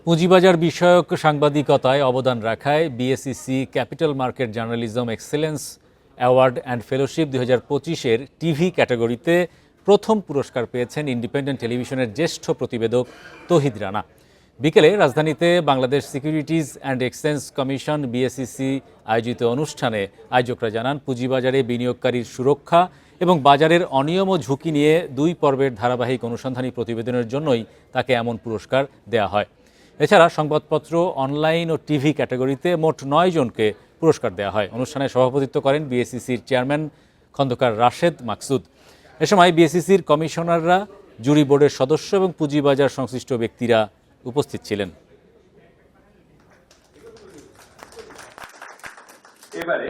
পুঁজিবাজার বিষয়ক সাংবাদিকতায় অবদান রাখায় BSEC capital market journalism excellence award and fellowship 2025-এর টিভি ক্যাটাগরিতে প্রথম পুরস্কার পেয়েছেন ইন্ডিপেন্ডেন্ট টেলিভিশনের জ্যেষ্ঠ প্রতিবেদক তৌহিদ রানা। বিকেলে রাজধানীতে Bangladesh securities and exchange commission BSEC আয়োজিত অনুষ্ঠানে আয়োজকরা জানান, পুঁজিবাজারে বিনিয়োগকারীর সুরক্ষা এবং বাজারের অনিয়ম ও ঝুঁকি নিয়ে 2 পর্বের ধারাবাহিক অনুসন্ধানী প্রতিবেদনের জন্যই তাকে এমন পুরস্কার দেয়া হয়। এছাড়া সংবাদপত্র, অনলাইন ও টিভি ক্যাটাগরিতে মোট 9 জনকে পুরস্কার দেওয়া হয়। অনুষ্ঠানে সভাপতিত্ব করেন বিএসইসির চেয়ারম্যান খন্দকার রাশেদ মাকসুদ। এ সময় বিএসইসির কমিশনাররা, জুরি বোর্ডের সদস্য এবং পুঁজিবাজার সংশ্লিষ্ট ব্যক্তিরা উপস্থিত ছিলেন। এবারে